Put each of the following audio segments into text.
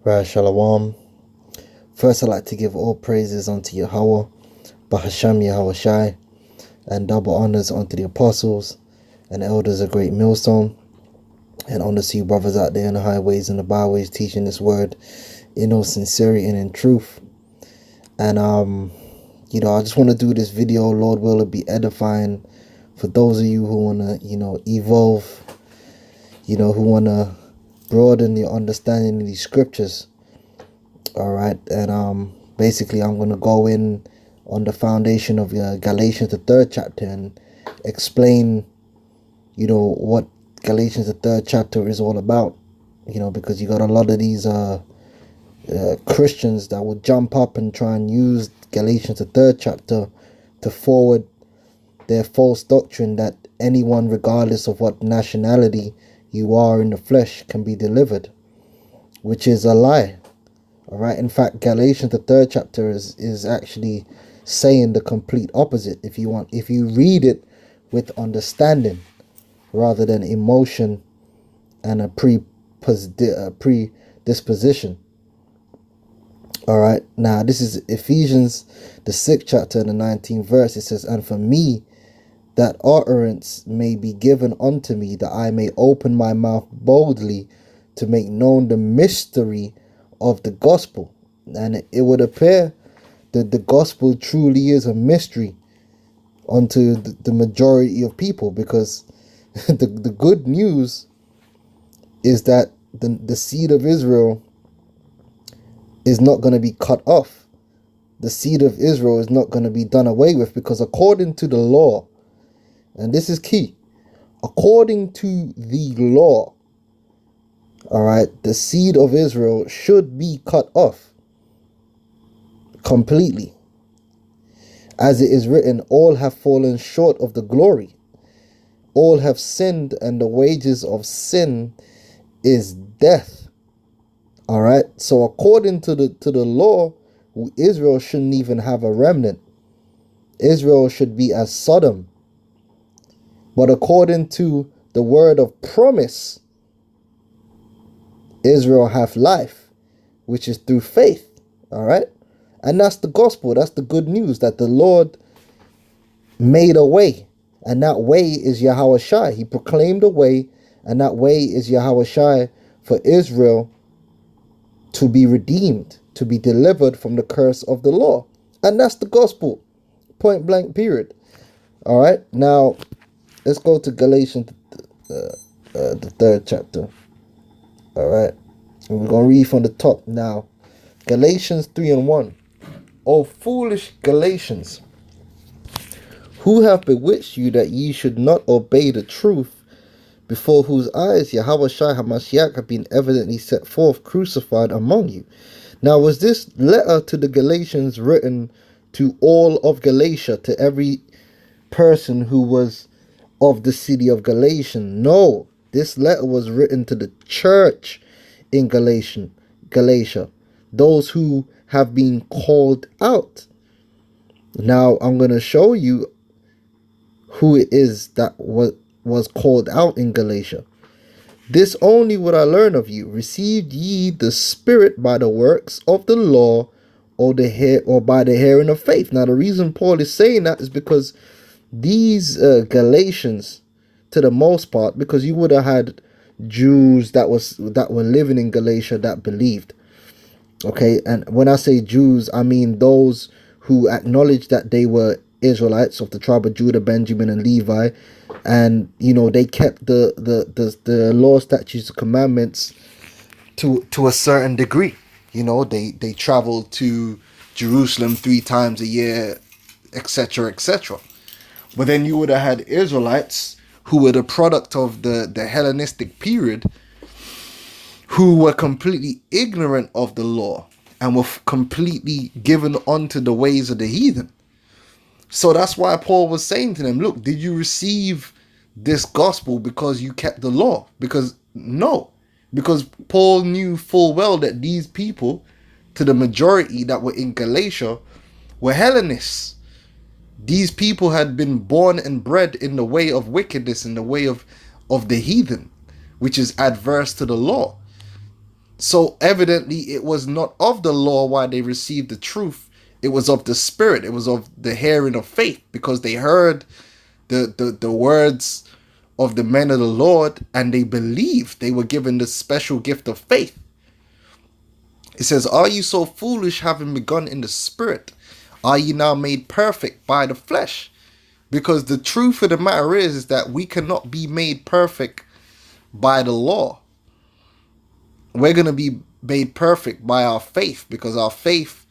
Right, Shalom. First, I'd like to give all praises unto Yahweh, Bahasham Yahweh Shai, and double honors unto the apostles and elders of GreatMillStone, and honors to you brothers out there in the highways and the byways teaching this word in all sincerity and in truth. And I just want to do this video. Lord will it be edifying for those of you who want to, evolve, who want to broaden your understanding of these scriptures. All right. And basically I'm going to go in on the foundation of Galatians, the 3rd chapter, and explain, what Galatians, the 3rd chapter is all about, because you got a lot of these Christians that will jump up and try and use Galatians, the 3rd chapter, to forward their false doctrine that anyone, regardless of what nationality you are in the flesh, can be delivered, which is a lie. All right. In fact, Galatians, the 3rd chapter is actually saying the complete opposite. If you read it with understanding rather than emotion and a predisposition. All right. Now, this is Ephesians, the 6th chapter and the 19th verse. It says, "And for me, that utterance may be given unto me, that I may open my mouth boldly to make known the mystery of the gospel." And it would appear that the gospel truly is a mystery unto the majority of people, because the good news is that the seed of Israel is not going to be cut off. The seed of Israel is not going to be done away with, because according to the law, and this is key, according to the law, all right, the seed of Israel should be cut off completely. As it is written, all have fallen short of the glory. All have sinned, and the wages of sin is death. All right. So according to the law, Israel shouldn't even have a remnant. Israel should be as Sodom. But according to the word of promise, Israel have life, which is through faith. All right. And that's the gospel. That's the good news, that the Lord made a way. And that way is Yahweh Shai. He proclaimed a way, and that way is Yahweh Shai for Israel to be redeemed, to be delivered from the curse of the law. And that's the gospel. Point blank, period. All right. Now, let's go to Galatians, the 3rd chapter. All right. And we're going to read from the top now. Galatians 3:1. "O foolish Galatians, who have bewitched you that ye should not obey the truth, before whose eyes Yahweh Shai HaMashiach have been evidently set forth, crucified among you?" Now, was this letter to the Galatians written to all of Galatia, to every person who was of the city of Galatia? No, this letter was written to the church in Galatia, those who have been called out. Now, I'm going to show you who it is that was called out in Galatia. "This only would I learn of you. Received ye the Spirit by the works of the law, or by the hearing of faith?" Now, the reason Paul is saying that is because these Galatians, to the most part, because you would have had Jews that were living in Galatia that believed. Okay, and when I say Jews, I mean those who acknowledged that they were Israelites of the tribe of Judah, Benjamin, and Levi, and they kept the law, statutes, commandments to a certain degree. They traveled to Jerusalem 3 times a year, etc., etc. But then you would have had Israelites who were the product of the Hellenistic period, who were completely ignorant of the law and were completely given onto the ways of the heathen. So that's why Paul was saying to them, look, did you receive this gospel because you kept the law? Because no, because Paul knew full well that these people, to the majority that were in Galatia, were Hellenists. These people had been born and bred in the way of wickedness, in the way of the heathen, which is adverse to the law. So evidently it was not of the law why they received the truth. It was of the Spirit. It was of the hearing of faith, because they heard the words of the men of the Lord, and they believed. They were given the special gift of faith. It says, are you so foolish, having begun in the Spirit? Are you now made perfect by the flesh? Because the truth of the matter is that we cannot be made perfect by the law. We're going to be made perfect by our faith, because our faith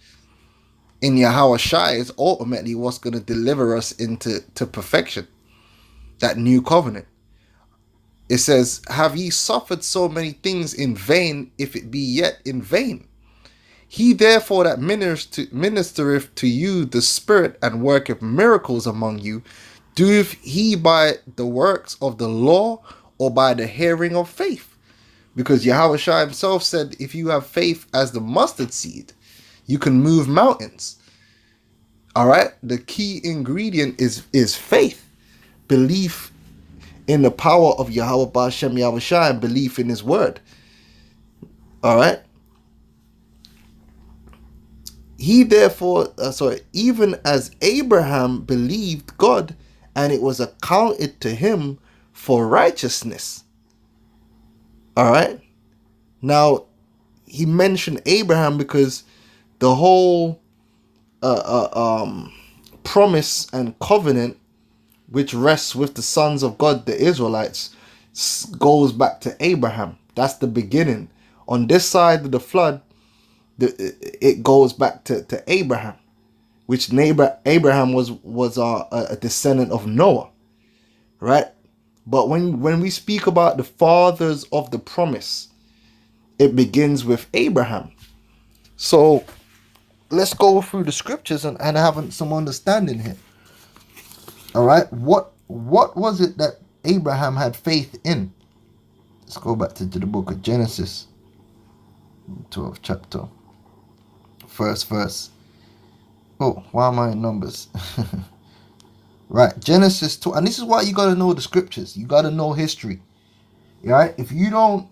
in Yahweh Shai is ultimately what's going to deliver us into perfection, that new covenant. It says, have ye suffered so many things in vain, if it be yet in vain? He therefore that ministereth to you the Spirit, and worketh miracles among you, doeth he by the works of the law, or by the hearing of faith? Because Yahweh Shai himself said, if you have faith as the mustard seed, you can move mountains. All right. The key ingredient is faith, belief in the power of Yahweh Ba'Shem Yahweh Shai, and belief in his word. All right. He therefore, even as Abraham believed God, and it was accounted to him for righteousness. All right. Now, he mentioned Abraham because the whole promise and covenant, which rests with the sons of God, the Israelites, goes back to Abraham. That's the beginning. On this side of the flood, it goes back to Abraham, which Abraham was a descendant of Noah, right? But when we speak about the fathers of the promise, it begins with Abraham. So let's go through the scriptures and have some understanding here. All right, what was it that Abraham had faith in? Let's go back to the book of Genesis, 12th chapter, first verse. Oh, why am I in Numbers? Right, Genesis 2, and this is why you got to know the scriptures. You got to know history. Right? If you don't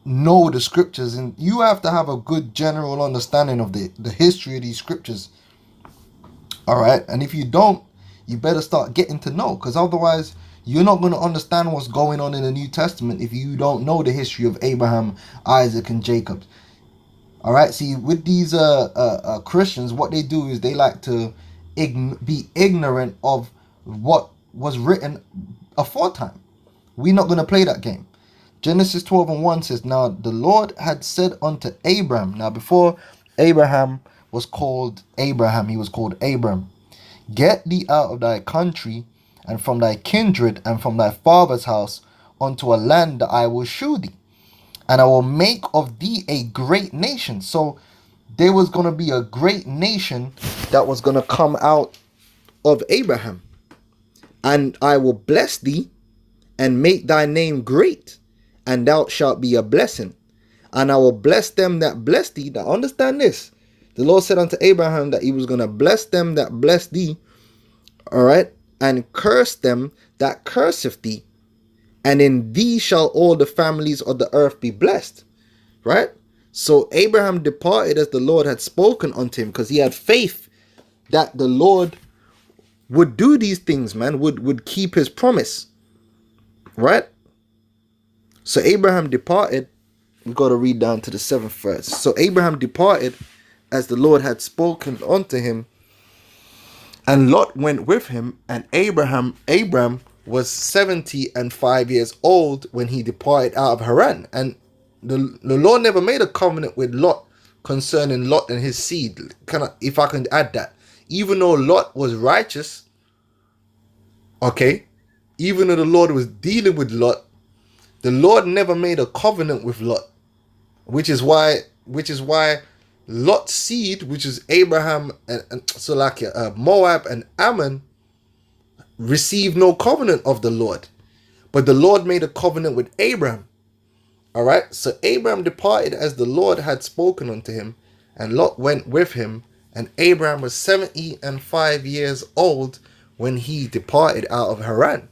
know the scriptures, and you have to have a good general understanding of the history of these scriptures. All right, and if you don't, you better start getting to know, because otherwise you're not going to understand what's going on in the New Testament if you don't know the history of Abraham, Isaac, and Jacob. All right, see, with these Christians, what they do is they like to be ignorant of what was written aforetime. We're not going to play that game. Genesis 12:1 says, now the Lord had said unto Abram. Now before Abraham was called Abraham, he was called Abram. Get thee out of thy country, and from thy kindred, and from thy father's house, unto a land that I will shew thee, and I will make of thee a great nation. So there was going to be a great nation that was going to come out of Abraham. And I will bless thee, and make thy name great, and thou shalt be a blessing. And I will bless them that bless thee. Now understand this. The Lord said unto Abraham that he was going to bless them that bless thee. All right. And curse them that curseth thee. And in thee shall all the families of the earth be blessed. Right. So Abraham departed as the Lord had spoken unto him, because he had faith that the Lord would do these things, man, would keep his promise. Right. So Abraham departed. We've got to read down to the 7th verse. So Abraham departed as the Lord had spoken unto him, and Lot went with him, and Abram was 75 years old when he departed out of Haran. And the Lord never made a covenant with Lot concerning Lot and his seed. If I can add that, even though Lot was righteous, okay, even though the Lord was dealing with Lot, the Lord never made a covenant with Lot, which is why Lot's seed, which is Abraham and Moab and Ammon, received no covenant of the Lord. But the Lord made a covenant with Abraham. All right. So Abraham departed as the Lord had spoken unto him, and Lot went with him. And Abraham was 75 years old when he departed out of Haran.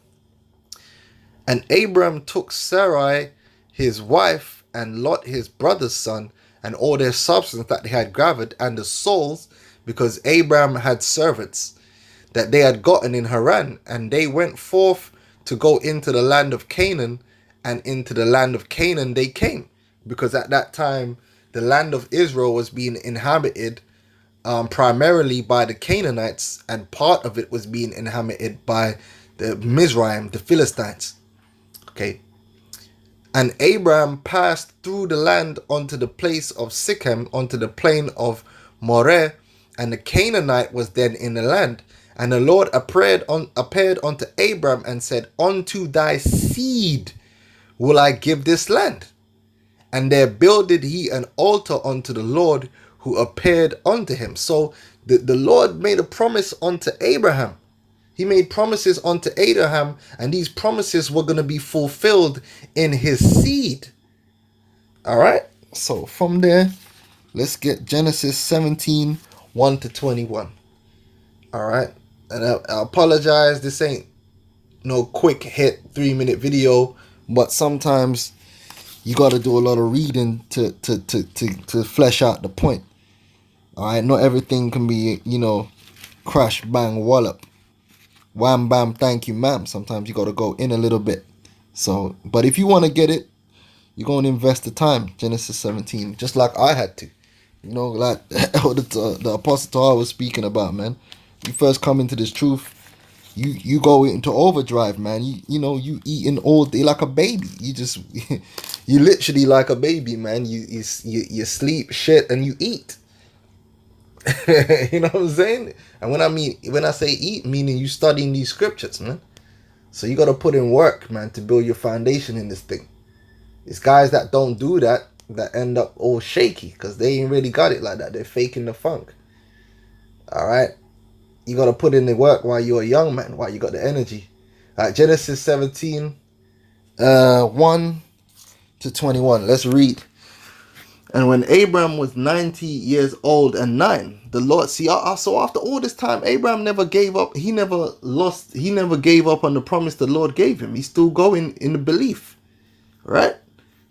And Abraham took Sarai his wife, and Lot his brother's son, and all their substance that they had gathered, and the souls, because Abraham had servants that they had gotten in Haran, and they went forth to go into the land of Canaan, and into the land of Canaan they came, because at that time the land of Israel was being inhabited primarily by the Canaanites, and part of it was being inhabited by the Mizraim, the Philistines. Okay. And Abraham passed through the land onto the place of Sichem, onto the plain of Moreh, and the Canaanite was then in the land. And the Lord appeared unto Abraham and said, unto thy seed will I give this land. And there builded he an altar unto the Lord who appeared unto him. So the Lord made a promise unto Abraham. He made promises unto Abraham, and these promises were going to be fulfilled in his seed. All right. So from there, let's get Genesis 17, 1 to 21. All right. And I apologize. This ain't no quick hit 3-minute video, but sometimes you got to do a lot of reading to flesh out the point. All right. Not everything can be, crash, bang, wallop. Wham, bam, thank you, ma'am. Sometimes you got to go in a little bit. So, but if you want to get it, you're going to invest the time. Genesis 17, just like I had to. Like the Apostle Paul was speaking about, man. You first come into this truth, you go into overdrive, man. You eating all day like a baby. You literally like a baby, man. You sleep, shit, and you eat. You know what I'm saying? And when I say eat, meaning you studying these scriptures, man. So you got to put in work, man, to build your foundation in this thing. It's guys that don't do that end up all shaky, because they ain't really got it like that. They're faking the funk. All right. You got to put in the work while you're a young man, while you got the energy. All right, Genesis 17, 1 to 21. Let's read. And when Abraham was 90 years old and 9, the Lord, so after all this time, Abraham never gave up. He never gave up on the promise the Lord gave him. He's still going in the belief, right?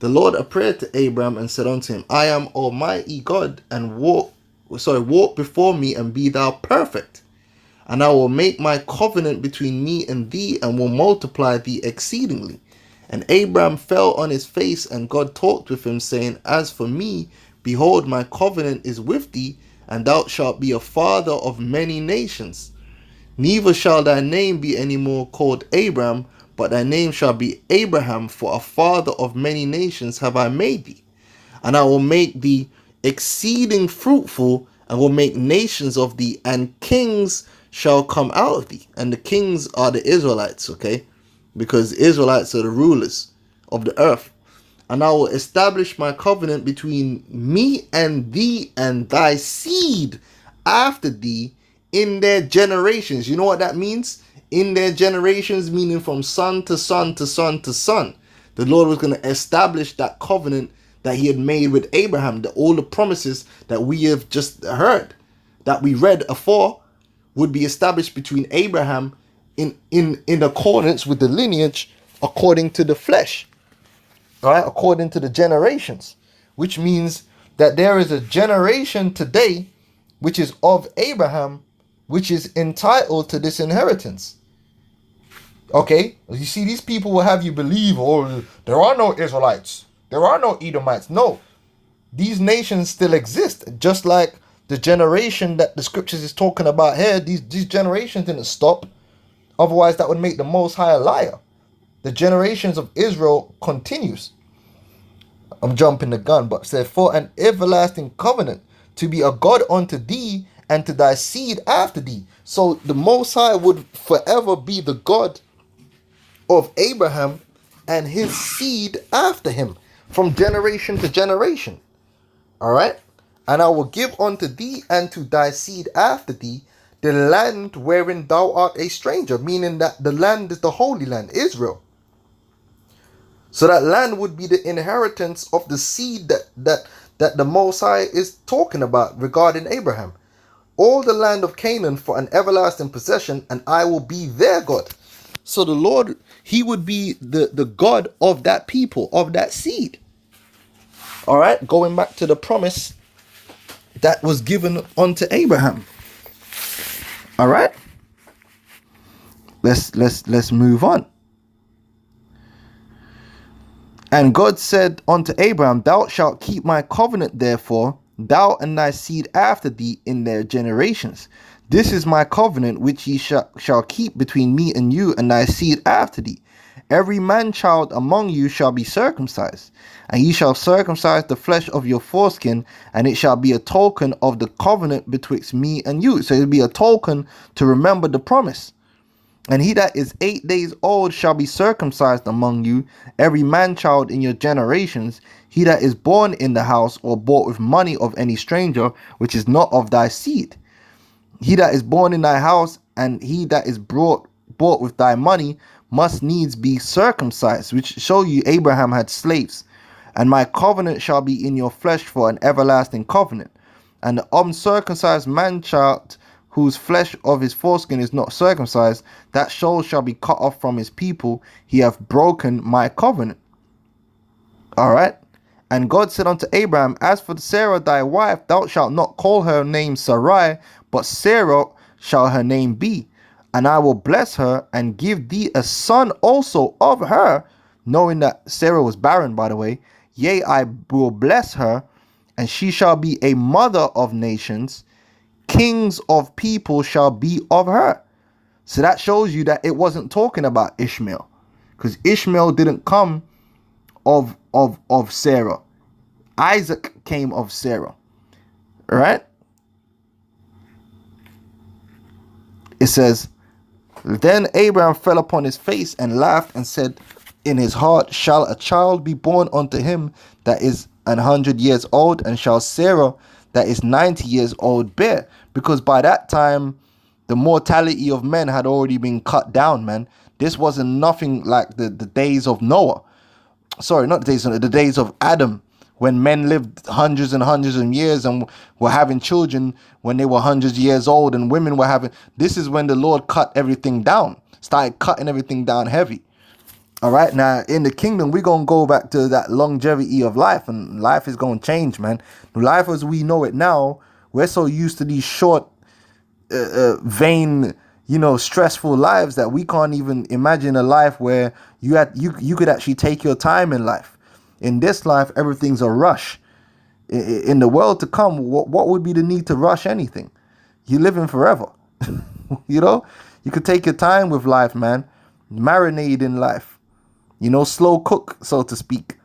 The Lord appeared to Abraham and said unto him, I am Almighty God, and walk before me and be thou perfect. And I will make my covenant between me and thee, and will multiply thee exceedingly. And Abraham fell on his face, and God talked with him, saying, As for me, behold, my covenant is with thee, and thou shalt be a father of many nations. Neither shall thy name be any more called Abram, but thy name shall be Abraham, for a father of many nations have I made thee. And I will make thee exceeding fruitful, and will make nations of thee, and kings shall come out of thee. And the kings are the Israelites, okay? Because the Israelites are the rulers of the earth. And I will establish my covenant between me and thee and thy seed after thee in their generations. You know what that means? In their generations, meaning from son to son to son to son. The Lord was going to establish that covenant that he had made with Abraham. All the promises that we have just heard, that we read afore, would be established between Abraham in accordance with the lineage, according to the flesh, right? According to the generations, which means that there is a generation today which is of Abraham, which is entitled to this inheritance. Okay, you see, these people will have you believe, oh, there are no Israelites, there are no Edomites. No, these nations still exist, just like the generation that the scriptures is talking about here. These generations didn't stop. Otherwise, that would make the Most High a liar. The generations of Israel continues. I'm jumping the gun, but said, for an everlasting covenant to be a God unto thee and to thy seed after thee. So the Most High would forever be the God of Abraham and his seed after him, from generation to generation. All right. And I will give unto thee and to thy seed after thee the land wherein thou art a stranger, meaning that the land is the Holy Land, Israel. So that land would be the inheritance of the seed that the Most High is talking about regarding Abraham. All the land of Canaan for an everlasting possession, and I will be their God. So the Lord, he would be the God of that people, of that seed. All right, going back to the promise that was given unto Abraham. All right, let's move on. And God said unto Abraham, thou shalt keep my covenant, therefore, thou and thy seed after thee in their generations. This is my covenant which ye shall keep between me and you and thy seed after thee. Every man-child among you shall be circumcised, and ye shall circumcise the flesh of your foreskin, and it shall be a token of the covenant betwixt me and you. So it will be a token to remember the promise. And he that is 8 days old shall be circumcised among you, every man-child in your generations. He that is born in the house or bought with money of any stranger, which is not of thy seed. He that is born in thy house, and he that is bought with thy money, must needs be circumcised, which show you Abraham had slaves. And my covenant shall be in your flesh for an everlasting covenant. And the uncircumcised man-child, whose flesh of his foreskin is not circumcised, that soul shall be cut off from his people. He hath broken my covenant. All right. And God said unto Abraham, as for Sarah thy wife, thou shalt not call her name Sarai, but Sarah shall her name be. And I will bless her and give thee a son also of her, knowing that Sarah was barren, by the way. Yea, I will bless her, and she shall be a mother of nations. Kings of people shall be of her. So that shows you that it wasn't talking about Ishmael, because Ishmael didn't come of Sarah. Isaac came of Sarah. All right. It says, then Abraham fell upon his face and laughed and said in his heart, shall a child be born unto him that is 100 years old, and shall Sarah that is 90 years old bear? Because by that time, the mortality of men had already been cut down, man. This wasn't nothing like the days of Noah. Sorry, not the days of the days of Adam, when men lived hundreds and hundreds of years and were having children when they were hundreds of years old, and women were having. This is when the Lord cut everything down, started cutting everything down heavy. All right, now in the kingdom, we're going to go back to that longevity of life, and life is going to change, man. Life as we know it now, we're so used to these short, vain, stressful lives that we can't even imagine a life where you could actually take your time in life. In this life, everything's a rush. In the world to come, what would be the need to rush anything? You're living forever. You could take your time with life, man. Marinate in life. Slow cook, so to speak.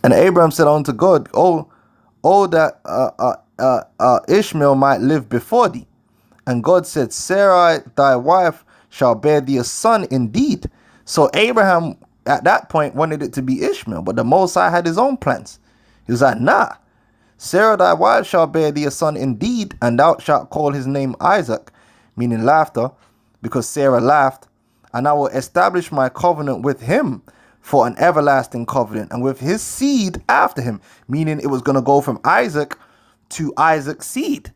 And Abraham said unto God, Oh, that Ishmael might live before thee. And God said, Sarai, thy wife, shall bear thee a son indeed. So Abraham, at that point, wanted it to be Ishmael, but the Most High had his own plans. He was like, nah. Sarah, thy wife, shall bear thee a son indeed, and thou shalt call his name Isaac, meaning laughter, because Sarah laughed. And I will establish my covenant with him for an everlasting covenant, and with his seed after him, meaning it was going to go from Isaac to Isaac's seed.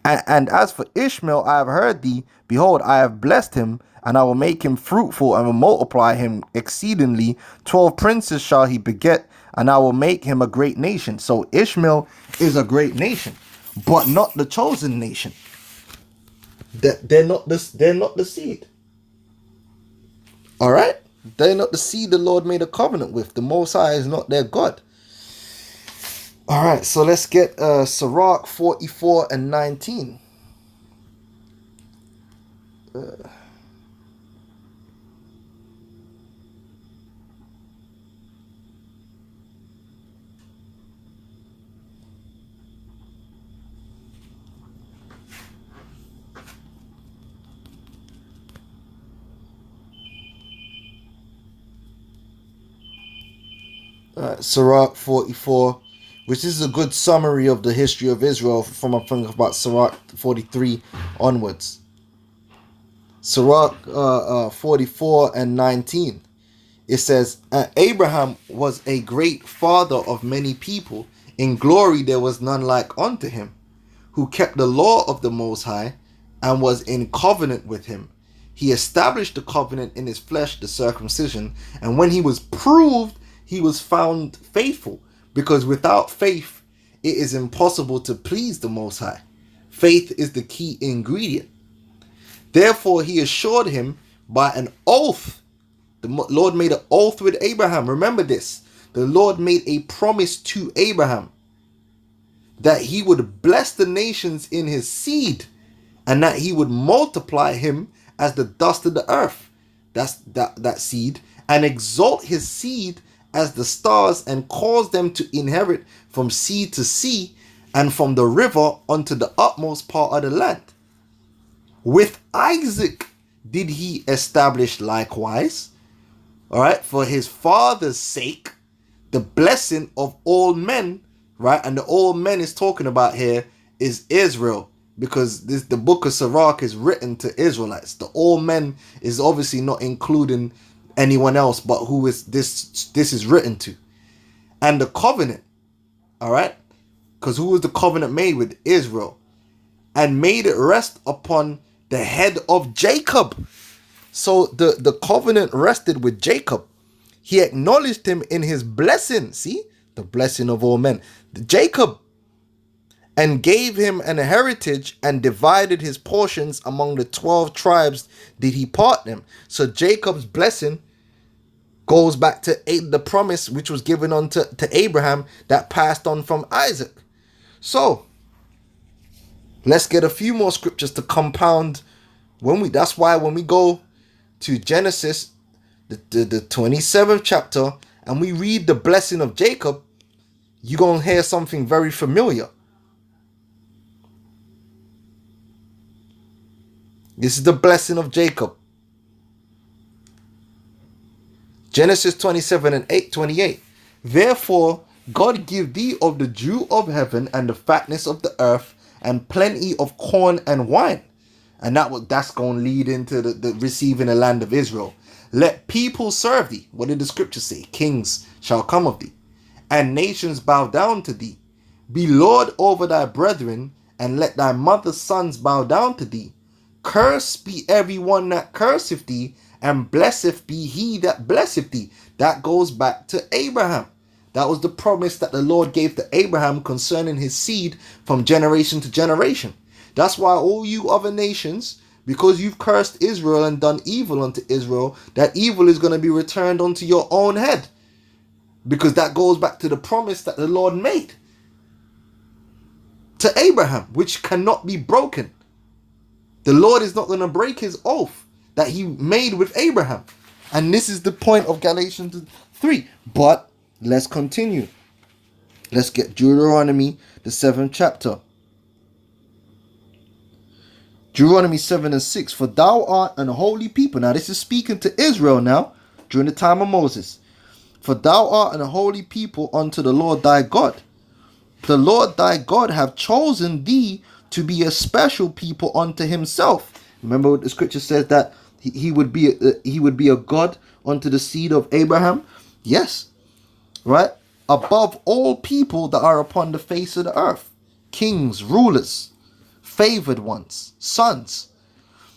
And as for Ishmael, I have heard thee. Behold, I have blessed him, and I will make him fruitful and will multiply him exceedingly. 12 princes shall he beget, and I will make him a great nation. So Ishmael is a great nation, but not the chosen nation. They're not the seed. All right? They're not the seed the Lord made a covenant with. The Most High is not their God. All right, so let's get Sirach 44 and 19. Sirach 44, which is a good summary of the history of Israel from I think about Sirach 43 onwards. Sirach 44 and 19. It says, Abraham was a great father of many people. In glory there was none like unto him, who kept the law of the Most High and was in covenant with him. He established the covenant in his flesh, the circumcision, and when he was proved, he was found faithful. Because without faith, it is impossible to please the Most High. Faith is the key ingredient. Therefore, he assured him by an oath. The Lord made an oath with Abraham. Remember this. The Lord made a promise to Abraham that he would bless the nations in his seed and that he would multiply him as the dust of the earth. That's that seed. And exalt his seed as the stars and cause them to inherit from sea to sea and from the river unto the utmost part of the land. With Isaac did he establish likewise, all right, for his father's sake, the blessing of all men, right? And the all men is talking about here is Israel, because the book of Sirach is written to Israelites. The all men is obviously not including anyone else, but who is this is written to. And the covenant, all right, because who was the covenant made with? Israel. And made it rest upon the head of Jacob. So the covenant rested with Jacob. He acknowledged him in his blessing. See, the blessing of all men. Jacob. And gave him an heritage and divided his portions among the 12 tribes did he part them. So Jacob's blessing goes back to the promise which was given unto Abraham that passed on from Isaac. So let's get a few more scriptures to compound. That's why when we go to Genesis, the 27th chapter, and we read the blessing of Jacob, you're going to hear something very familiar. This is the blessing of Jacob. Genesis 27 and 28. Therefore, God give thee of the dew of heaven and the fatness of the earth and plenty of corn and wine. And that's going to lead into the receiving the land of Israel. Let people serve thee. What did the scripture say? Kings shall come of thee, and nations bow down to thee. Be Lord over thy brethren, and let thy mother's sons bow down to thee. Cursed be every one that curseth thee, and blessed be he that blesseth thee. That goes back to Abraham. That was the promise that the Lord gave to Abraham concerning his seed from generation to generation. That's why all you other nations, because you've cursed Israel and done evil unto Israel, that evil is going to be returned unto your own head. Because that goes back to the promise that the Lord made to Abraham, which cannot be broken. The Lord is not going to break his oath that he made with Abraham. And this is the point of Galatians 3. But let's continue. Let's get Deuteronomy, the 7th chapter. Deuteronomy 7 and 6. For thou art an holy people. Now this is speaking to Israel now, during the time of Moses. For thou art an holy people unto the Lord thy God. The Lord thy God hath chosen thee to be a special people unto himself. Remember what the scripture says, that he would be a God unto the seed of Abraham? Yes. Right? Above all people that are upon the face of the earth. Kings, rulers, favored ones, sons.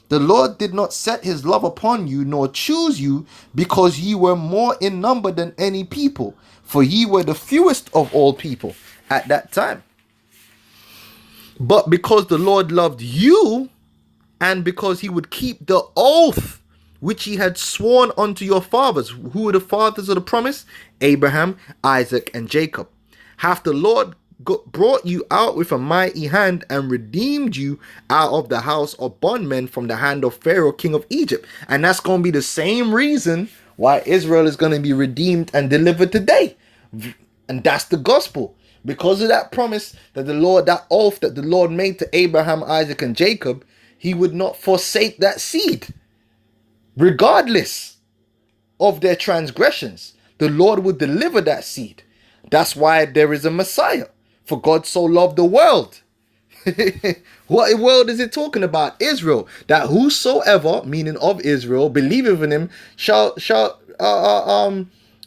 The Lord did not set his love upon you, nor choose you, because ye were more in number than any people, for ye were the fewest of all people at that time. But because the Lord loved you, and because he would keep the oath which he had sworn unto your fathers. Who were the fathers of the promise? Abraham, Isaac, and Jacob. Hath the Lord brought you out with a mighty hand and redeemed you out of the house of bondmen from the hand of Pharaoh, king of Egypt. And that's going to be the same reason why Israel is going to be redeemed and delivered today. And that's the gospel. Because of that promise that that oath that the Lord made to Abraham, Isaac, and Jacob, he would not forsake that seed. Regardless of their transgressions, the Lord would deliver that seed. That's why there is a Messiah. For God so loved the world. What world is it talking about? Israel. That whosoever, meaning of Israel, believeth in him shall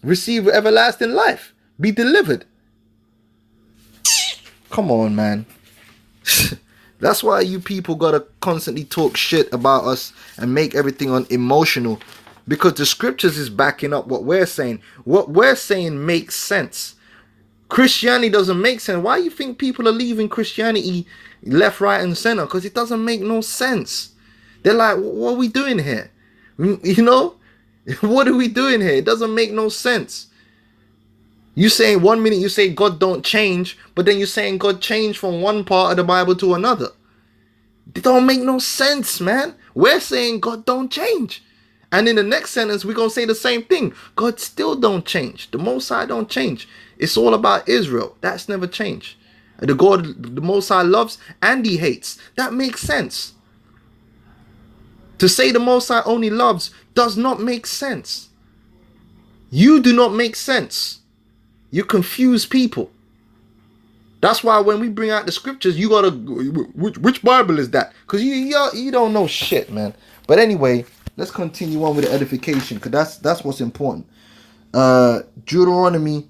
receive everlasting life. Be delivered. Come on, man. That's why you people gotta constantly talk shit about us and make everything emotional. Because the scriptures is backing up what we're saying. What we're saying makes sense. Christianity doesn't make sense. Why do you think people are leaving Christianity left, right, and center? Because it doesn't make no sense. They're like, what are we doing here? You know? What are we doing here? It doesn't make no sense. You saying 1 minute you say God don't change, but then you're saying God changed from one part of the Bible to another. It don't make no sense, man. We're saying God don't change. And in the next sentence, we're going to say the same thing. God still don't change. The Most High don't change. It's all about Israel. That's never changed. The God the Most High loves and he hates. That makes sense. To say the Most High only loves does not make sense. You do not make sense. You confuse people. That's why when we bring out the scriptures, you gotta, which Bible is that? Because you don't know shit, man. But anyway, let's continue on with the edification, because that's what's important. Deuteronomy,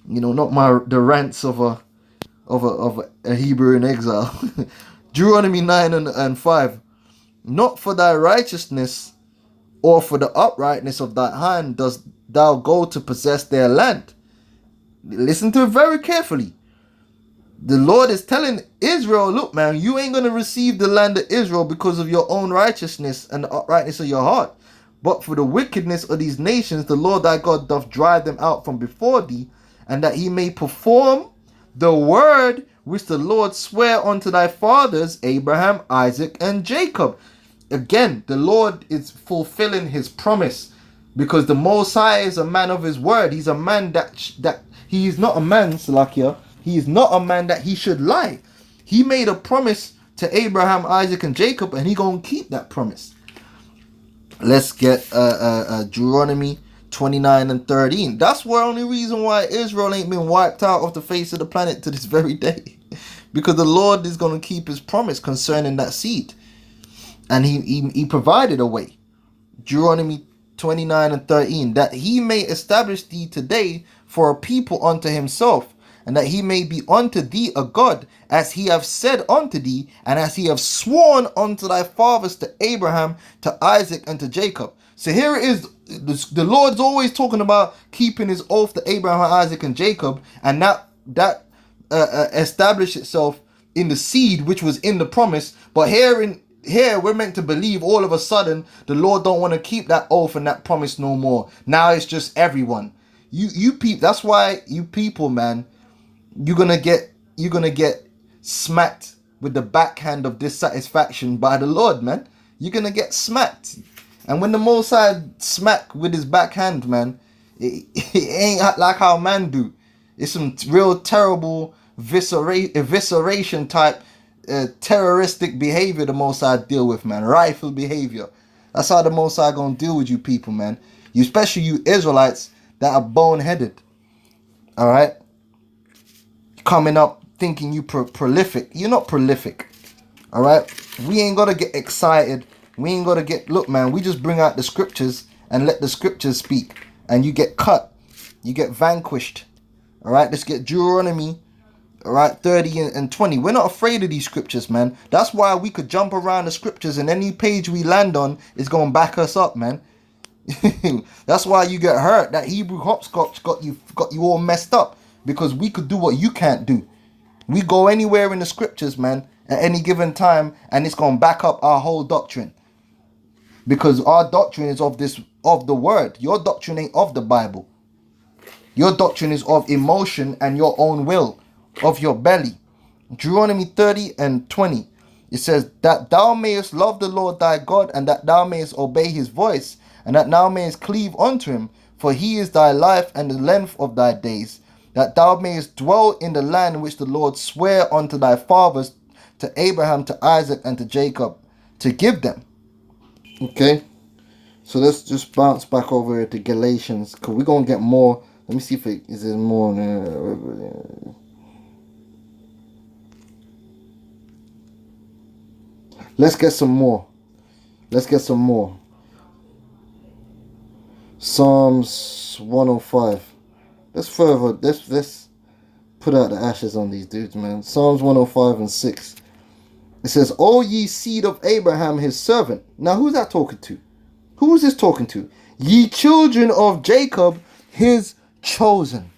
you know, not the rants of a Hebrew in exile. Deuteronomy 9 and 5. Not for thy righteousness or for the uprightness of thy hand dost thou go to possess their land. Listen to it very carefully. The Lord is telling Israel, look, man, you ain't going to receive the land of Israel because of your own righteousness and the uprightness of your heart. But for the wickedness of these nations, the Lord thy God doth drive them out from before thee, and that he may perform the word which the Lord sware unto thy fathers, Abraham, Isaac, and Jacob. Again, the Lord is fulfilling his promise, because the Most High is a man of his word. He's a man that he is not a man, Salakia. He is not a man that he should lie. He made a promise to Abraham, Isaac, and Jacob, and he gonna keep that promise. Let's get Deuteronomy 29 and 13. That's the only reason why Israel ain't been wiped out of the face of the planet to this very day. Because the Lord is gonna keep his promise concerning that seed. And he provided a way. Deuteronomy 29 and 13. That he may establish thee today for a people unto himself, and that he may be unto thee a God, as he have said unto thee, and as he have sworn unto thy fathers, to Abraham, to Isaac, and to Jacob. So here it is. The Lord's always talking about keeping his oath to Abraham, Isaac, and Jacob, and that established itself in the seed which was in the promise. But here we're meant to believe all of a sudden the Lord don't want to keep that oath and that promise no more. Now it's just everyone. You people. That's why you people, man. You're gonna get smacked with the backhand of dissatisfaction by the Lord, man. You're gonna get smacked. And when the Most High smack with his backhand, man, it ain't like how man do. It's some real terrible evisceration type terroristic behavior the Most High deal with, man. Rifle behavior. That's how the Most High gonna deal with you people, man. You, especially you Israelites that are boneheaded. Alright? Coming up thinking you prolific. You're not prolific. Alright? We ain't gotta get excited. We ain't gotta get... Look, man, we just bring out the scriptures and let the scriptures speak. And you get cut. You get vanquished. Alright? Let's get Deuteronomy, alright, 30 and 20. We're not afraid of these scriptures, man. That's why we could jump around the scriptures, and any page we land on is gonna back us up, man. That's why you get hurt. That Hebrew hopscotch got you all messed up, because we could do what you can't do. We go anywhere in the scriptures, man, at any given time, and it's gonna back up our whole doctrine, because our doctrine is of the word. Your doctrine ain't of the Bible. Your doctrine is of emotion and your own will, of your belly. Deuteronomy 30 and 20. It says, that thou mayest love the Lord thy God, and that thou mayest obey his voice, and that thou mayest cleave unto him, for he is thy life and the length of thy days, that thou mayest dwell in the land which the Lord sware unto thy fathers, to Abraham, to Isaac, and to Jacob, to give them. Okay, so let's just bounce back over to Galatians, because we're going to get more. Let me see if is there more. Let's get some more. Psalms 105. Let's put out the ashes on these dudes, man. Psalms 105 and 6. It says, O ye seed of Abraham his servant. Now who's that talking to? Who is this talking to? Ye children of Jacob his chosen.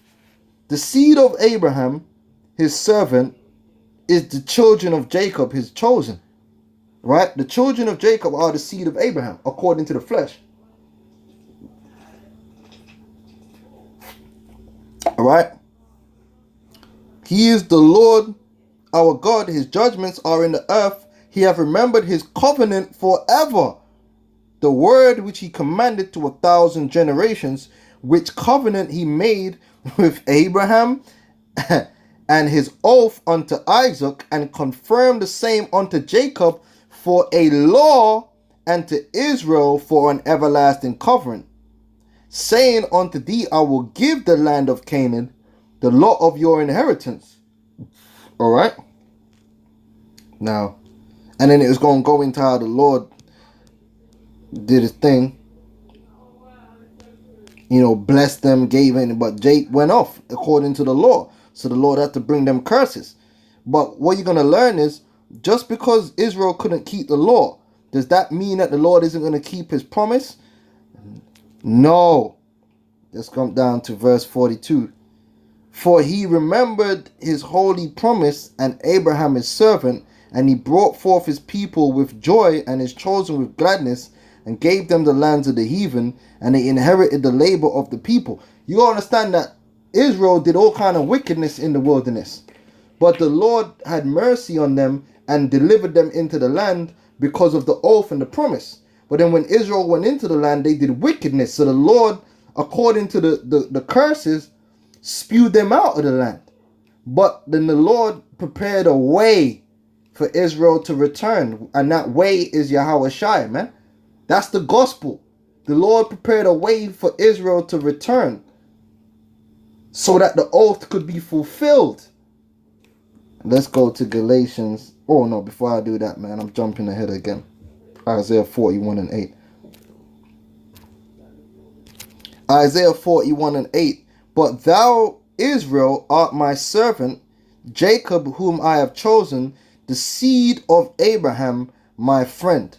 The seed of Abraham, his servant, is the children of Jacob, his chosen. Right? The children of Jacob are the seed of Abraham, according to the flesh. Alright? He is the Lord our God. His judgments are in the earth. He hath remembered his covenant forever. The word which he commanded to 1,000 generations, which covenant he made with Abraham, and his oath unto Isaac, and confirmed the same unto Jacob for a law, and to Israel for an everlasting covenant, saying unto thee, I will give the land of Canaan, the lot of your inheritance. All right. Now, and then it was going to go into how the Lord did his thing. You know, blessed them, gave in, but Jake went off according to the law. So the Lord had to bring them curses. But what you're going to learn is, just because Israel couldn't keep the law, does that mean that the Lord isn't going to keep his promise? No. Let's come down to verse 42. For he remembered his holy promise and Abraham his servant, and he brought forth his people with joy and his chosen with gladness, and gave them the lands of the heathen, and they inherited the labor of the people. You understand that Israel did all kind of wickedness in the wilderness, but the Lord had mercy on them and delivered them into the land because of the oath and the promise. But then when Israel went into the land, they did wickedness. So the Lord, according to the curses, spewed them out of the land. But then the Lord prepared a way for Israel to return, and that way is Yahweh Shai, man. That's the gospel. The Lord prepared a way for Israel to return so that the oath could be fulfilled. Let's go to Galatians. Oh no, before I do that, man, I'm jumping ahead again. Isaiah 41 and 8. Isaiah 41 and 8. But thou, Israel, art my servant, Jacob, whom I have chosen, the seed of Abraham, my friend.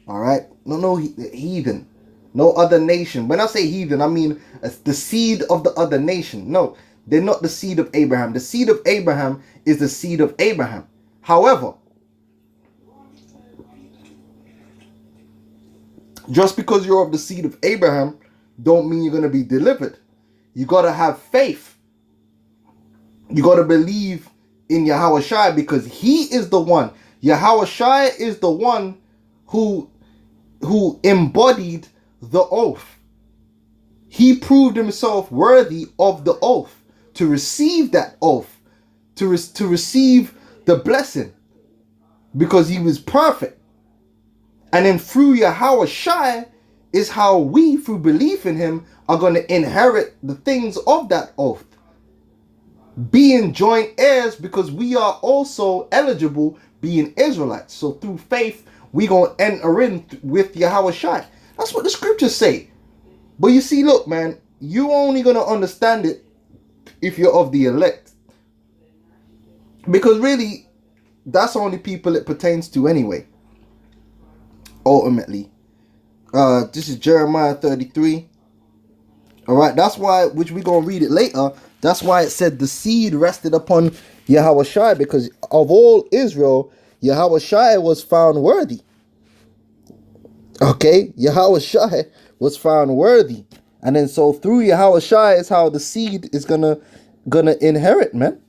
All right? No heathen. No other nation. When I say heathen, I mean the seed of the other nation. No, they're not the seed of Abraham. The seed of Abraham is the seed of Abraham. However, just because you're of the seed of Abraham, don't mean you're going to be delivered. You got to have faith. You got to believe in Yahweh Shai, because he is the one. Yahweh Shai is the one who embodied the oath. He proved himself worthy of the oath, to receive that oath, to receive the blessing, because he was perfect. And then through Yahweh Shai is how we, through belief in him, are going to inherit the things of that oath, being joint heirs, because we are also eligible being Israelites. So through faith, we going to enter in with Yahweh Shai. That's what the scriptures say. But you see, look, man, you only going to understand it if you're of the elect. Because really, that's only people it pertains to anyway. Ultimately. This is Jeremiah 33. Alright, that's why, which we're going to read it later, that's why it said the seed rested upon Yahweh Shai, because of all Israel, Yahweh Shai was found worthy. Okay, Yahweh Shai was found worthy. And then so through Yahweh Shai is how the seed is gonna inherit, man.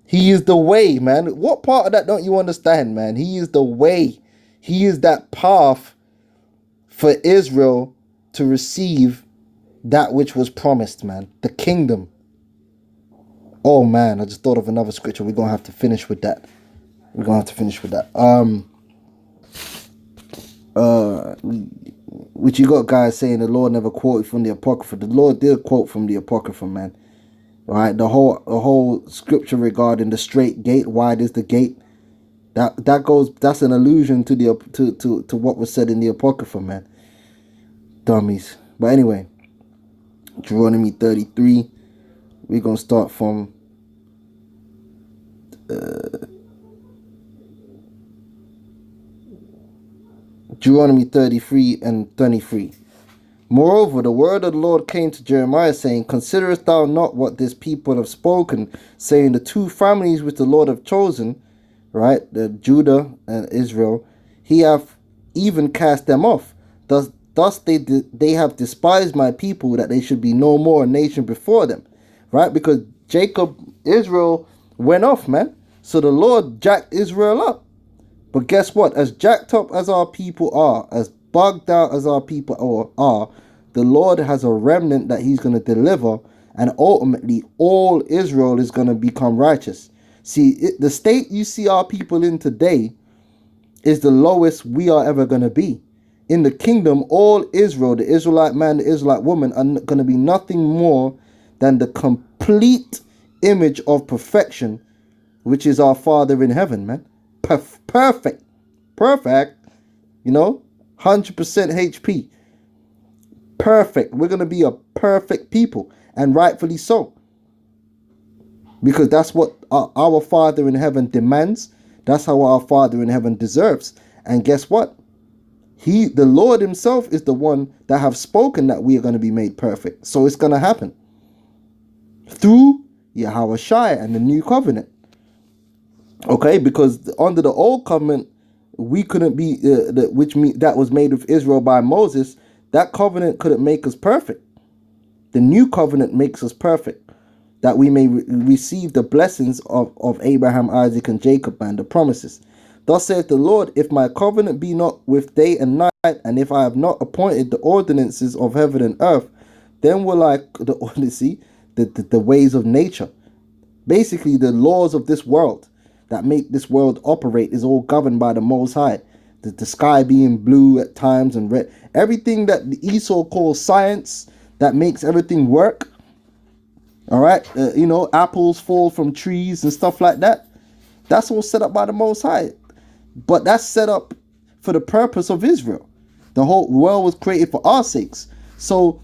He is the way, man. What part of that don't you understand, man? He is the way. He is that path for Israel to receive that which was promised, man. The kingdom. Oh, man, I just thought of another scripture. We're going to have to finish with that. Which you got guys saying the Lord never quoted from the Apocrypha. The Lord did quote from the Apocrypha, man. All right, the whole scripture regarding the straight gate, wide is the gate. That's an allusion to the to what was said in the Apocrypha, man. Dummies. But anyway, Deuteronomy 33. We're gonna start from Deuteronomy 33 and 23. Moreover, the word of the Lord came to Jeremiah, saying, Considerest thou not what this people have spoken, saying, the two families which the Lord hath chosen, right, the Judah and Israel, he hath even cast them off. Thus they have despised my people, that they should be no more a nation before them. Right? Because Jacob, Israel, went off, man. So the Lord jacked Israel up. But guess what? As jacked up as our people are, as bugged out as our people are, the Lord has a remnant that he's going to deliver, and ultimately all Israel is going to become righteous. See, the state you see our people in today is the lowest we are ever going to be. In the kingdom, all Israel, the Israelite man, the Israelite woman, are going to be nothing more than the complete image of perfection, which is our Father in heaven, man. Perfect. You know, 100% HP. Perfect. We're going to be a perfect people, and rightfully so. Because that's what our Father in heaven demands. That's how our Father in heaven deserves. And guess what? The Lord himself is the one that have spoken that we are going to be made perfect. So it's going to happen through Yahweh Shai and the new covenant. Okay, because under the old covenant, we couldn't be, that was made with Israel by Moses. That covenant couldn't make us perfect. The new covenant makes us perfect, that we may receive the blessings of Abraham, Isaac, and Jacob, and the promises. Thus saith the Lord, if my covenant be not with day and night, and if I have not appointed the ordinances of heaven and earth, then will I, the ways of nature, basically the laws of this world that make this world operate, is all governed by the Most High. The sky being blue at times and red. Everything that the Esau calls science, that makes everything work. All right, apples fall from trees and stuff like that. That's all set up by the Most High. But that's set up for the purpose of Israel. The whole world was created for our sakes. So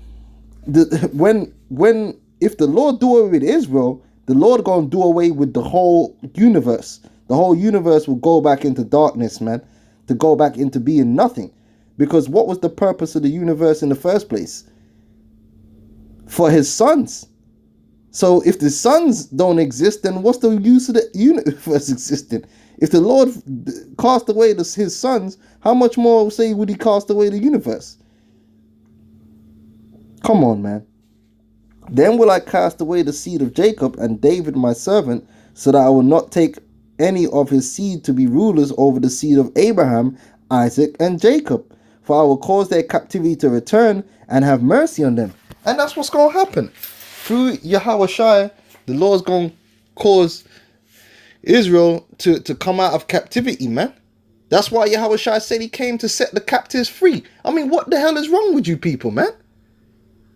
if the Lord do away with Israel, the Lord gonna do away with the whole universe. The whole universe will go back into darkness, man. To go back into being nothing. Because what was the purpose of the universe in the first place? For his sons. So if the sons don't exist, then what's the use of the universe existing? If the Lord cast away his sons, how much more, say, would he cast away the universe? Come on, man. Then will I cast away the seed of Jacob and David my servant, so that I will not take any of his seed to be rulers over the seed of Abraham, Isaac, and Jacob. For I will cause their captivity to return and have mercy on them. And that's what's going to happen. Through Yahweh Shai, the Lord's going to cause Israel to come out of captivity, man. That's why Yahweh Shai said he came to set the captives free. I mean, what the hell is wrong with you people, man?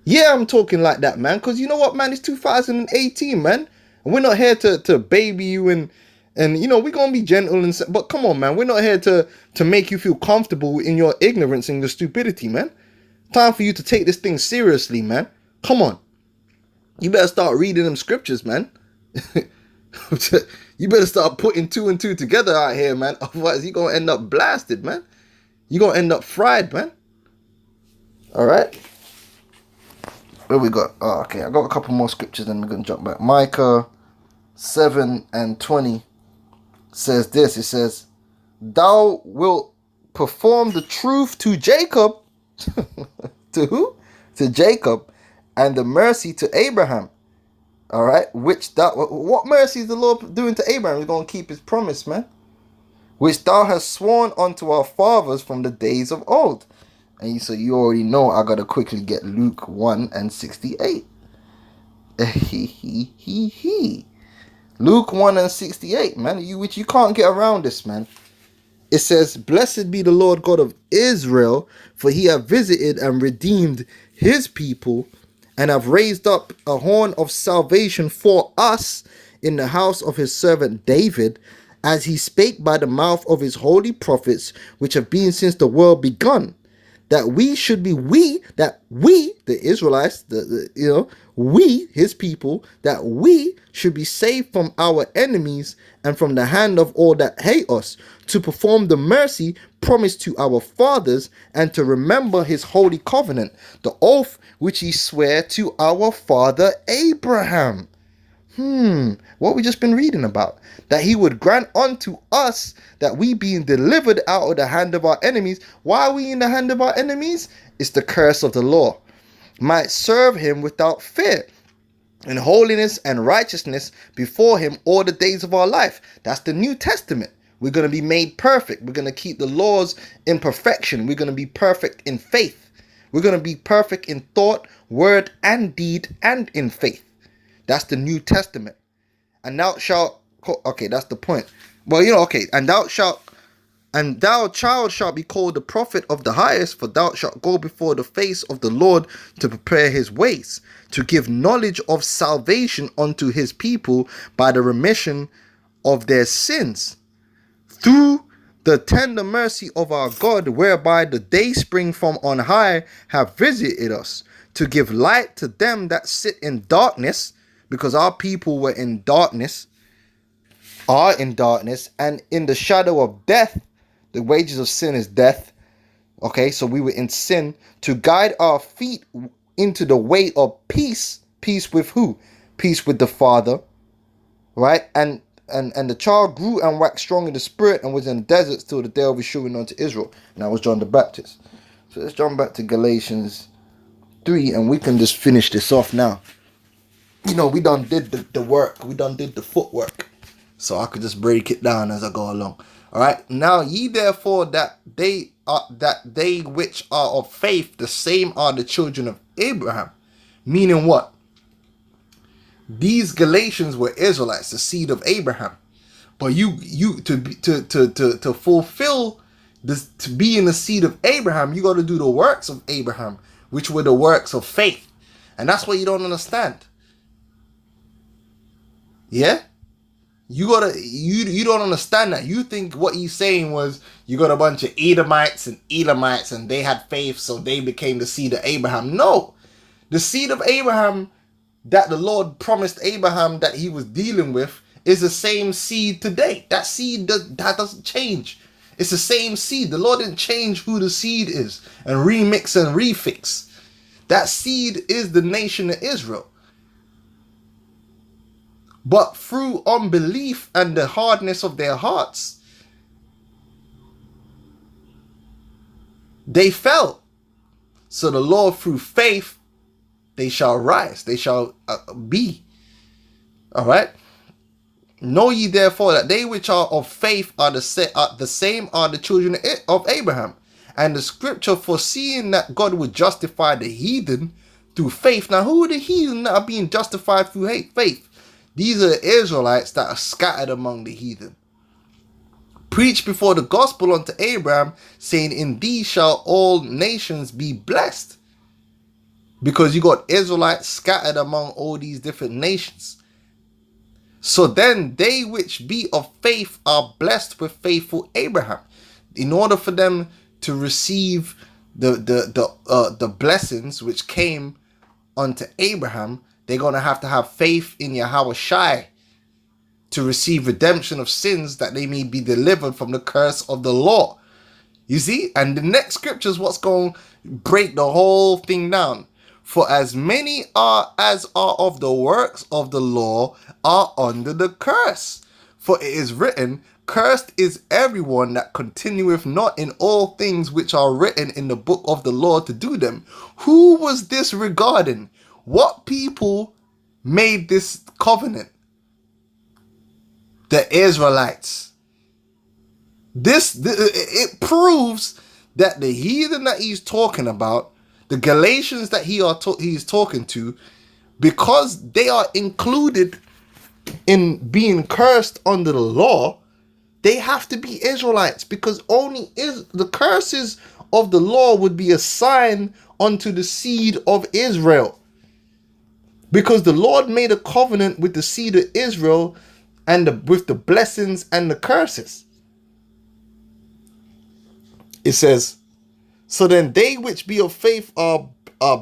Yeah, I'm talking like that, man. Because you know what, man? It's 2018, man. And we're not here to baby you and we're going to be gentle. But come on, man. We're not here to make you feel comfortable in your ignorance and your stupidity, man. Time for you to take this thing seriously, man. Come on. You better start reading them scriptures, man. You better start putting 2 and 2 together out here, man. Otherwise, you're going to end up blasted, man. You're going to end up fried, man. All right. Where we got? Oh, okay, I got a couple more scriptures, then we're going to jump back. Micah 7:20 says this. It says, thou wilt perform the truth to Jacob. To who? To Jacob. And the mercy to Abraham. All right. What mercy is the Lord doing to Abraham? He's going to keep his promise, man. Which thou hast sworn unto our fathers from the days of old. And so you already know I got to quickly get Luke 1:68. Luke 1:68, man. Which you can't get around this, man. It says, blessed be the Lord God of Israel, for he hath visited and redeemed his people, and have raised up a horn of salvation for us in the house of his servant David, as he spake by the mouth of his holy prophets, which have been since the world begun, that we, the Israelites, we, his people, that we should be saved from our enemies and from the hand of all that hate us, to perform the mercy promised to our fathers, and to remember his holy covenant, the oath which he sware to our father Abraham. What we just been reading about, that he would grant unto us that we being delivered out of the hand of our enemies. Why are we in the hand of our enemies? It's the curse of the law. Might serve him without fear, in holiness and righteousness before him all the days of our life. That's the New Testament. We're going to be made perfect. We're going to keep the laws in perfection. We're going to be perfect in faith. We're going to be perfect in thought, word, and deed, and in faith. That's the New Testament. And thou shalt, okay, that's the point. Well, and thou child shalt be called the prophet of the highest, for thou shalt go before the face of the Lord to prepare his ways, to give knowledge of salvation unto his people by the remission of their sins, through the tender mercy of our God, whereby the day spring from on high have visited us, to give light to them that sit in darkness, because our people were in darkness, are in darkness, and in the shadow of death. The wages of sin is death. Okay, so we were in sin, to guide our feet into the way of peace. Peace with who? Peace with the Father, right? And the child grew and waxed strong in the spirit, and was in the deserts till the day of his showing unto Israel. And that was John the Baptist. So let's jump back to Galatians 3, and we can just finish this off now. We done did the work. We done did the footwork. So I could just break it down as I go along. All right. Now ye therefore that they which are of faith, the same are the children of Abraham. Meaning what? These Galatians were Israelites, the seed of Abraham. But you to fulfill this, to be in the seed of Abraham, you got to do the works of Abraham, which were the works of faith. And that's what you don't understand. Yeah? You don't understand that. You think what he's saying was you got a bunch of Edomites and Elamites and they had faith, so they became the seed of Abraham. No. The seed of Abraham that the Lord promised Abraham that he was dealing with is the same seed today. That seed that doesn't change. It's the same seed. The Lord didn't change who the seed is and remix and refix. That seed is the nation of Israel. But through unbelief and the hardness of their hearts, they fell. So the Lord, through faith, they shall rise. They shall be. All right. Know ye therefore that they which are of faith are the same are the children of Abraham. And the scripture foreseeing that God would justify the heathen through faith. Now, who are the heathen that are being justified through faith? These are the Israelites that are scattered among the heathen. Preach before the gospel unto Abraham, saying, in thee shall all nations be blessed. Because you got Israelites scattered among all these different nations. So then they which be of faith are blessed with faithful Abraham. In order for them to receive the blessings which came unto Abraham, they're going to have faith in Yahweh Shai to receive redemption of sins, that they may be delivered from the curse of the law. You see? And the next scripture is what's going to break the whole thing down. For as many as are of the works of the law are under the curse. For it is written, cursed is everyone that continueth not in all things which are written in the book of the law to do them. Who was this regarding? What people made this covenant? The Israelites. It proves that the heathen that he's talking about, the Galatians that he's talking to, because they are included in being cursed under the law, they have to be Israelites, because only the curses of the law would be a sign unto the seed of Israel. Because the Lord made a covenant with the seed of Israel and with the blessings and the curses. It says, So then they which be of faith are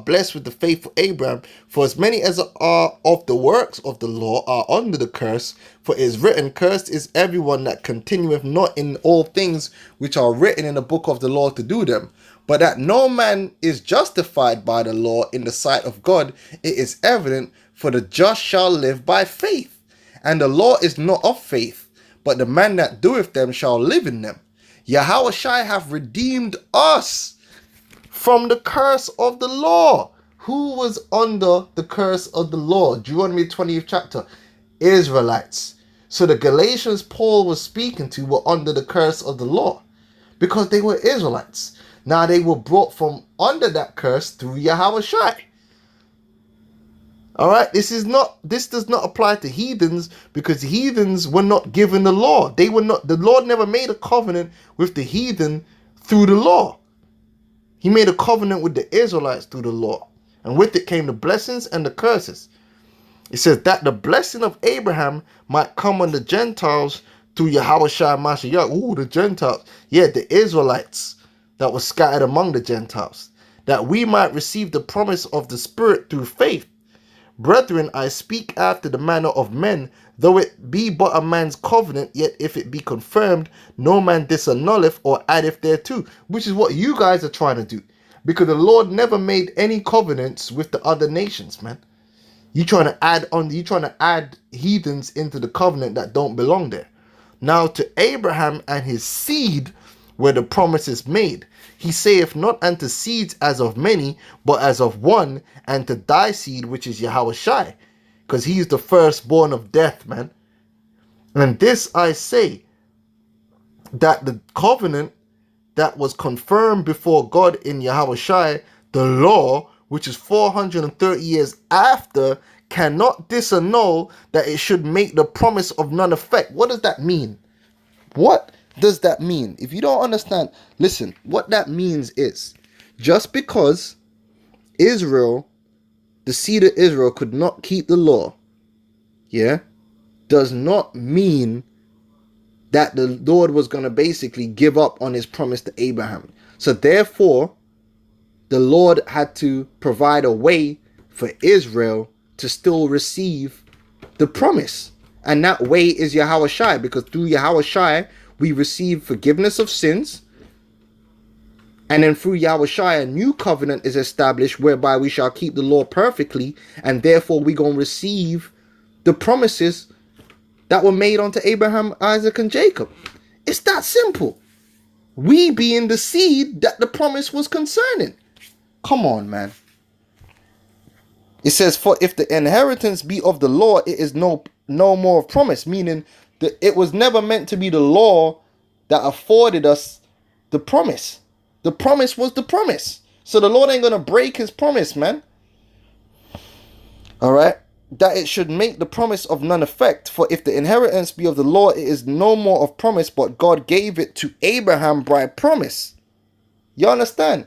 blessed with the faithful Abraham. For as many as are of the works of the law are under the curse. For it is written, cursed is everyone that continueth not in all things which are written in the book of the law to do them. But that no man is justified by the law in the sight of God, it is evident, for the just shall live by faith. And the law is not of faith, but the man that doeth them shall live in them. Yahushua hath redeemed us from the curse of the law. Who was under the curse of the law? Deuteronomy 20th chapter. Israelites. So the Galatians Paul was speaking to were under the curse of the law because they were Israelites. Now they were brought from under that curse through Yahushua. All right, this does not apply to heathens, because heathens were not given the law. They were not. The Lord never made a covenant with the heathen through the law. He made a covenant with the Israelites through the law, and with it came the blessings and the curses. It says that the blessing of Abraham might come on the Gentiles through Yahushua Mashiach. Ooh, the Gentiles. Yeah, the Israelites that were scattered among the Gentiles, that we might receive the promise of the Spirit through faith. Brethren, I speak after the manner of men, though it be but a man's covenant, yet if it be confirmed, no man disannulleth or addeth thereto, which is what you guys are trying to do, because the Lord never made any covenants with the other nations, man. You're trying to add heathens into the covenant that don't belong there. Now to Abraham and his seed were the promises made. He saith not unto seeds as of many, but as of one, and to thy seed, which is Yahushua, because he is the firstborn of death, man. And this I say, that the covenant that was confirmed before God in Yahushua, the law, which is 430 years after, cannot disannul that it should make the promise of none effect. What does that mean? What does that mean? If you don't understand, listen, what that means is, just because Israel, the seed of Israel, could not keep the law, yeah, does not mean that the Lord was going to basically give up on his promise to Abraham. So therefore, the Lord had to provide a way for Israel to still receive the promise. And that way is Yahushua, because through Yahushua, we receive forgiveness of sins. And then through Yahushua, a new covenant is established whereby we shall keep the law perfectly. And therefore, we're going to receive the promises that were made unto Abraham, Isaac, and Jacob. It's that simple. We being the seed that the promise was concerning. Come on, man. It says, for if the inheritance be of the law, it is no more of promise. Meaning that it was never meant to be the law that afforded us the promise. The promise was the promise. So the Lord ain't going to break his promise, man. All right. That it should make the promise of none effect. For if the inheritance be of the law, it is no more of promise, but God gave it to Abraham by promise. You understand?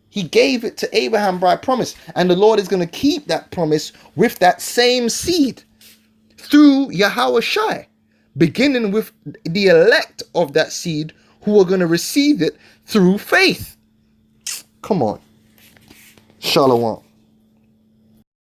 He gave it to Abraham by promise. And the Lord is going to keep that promise with that same seed through Yahushua, beginning with the elect of that seed who are going to receive it through faith. Come on. Shalom.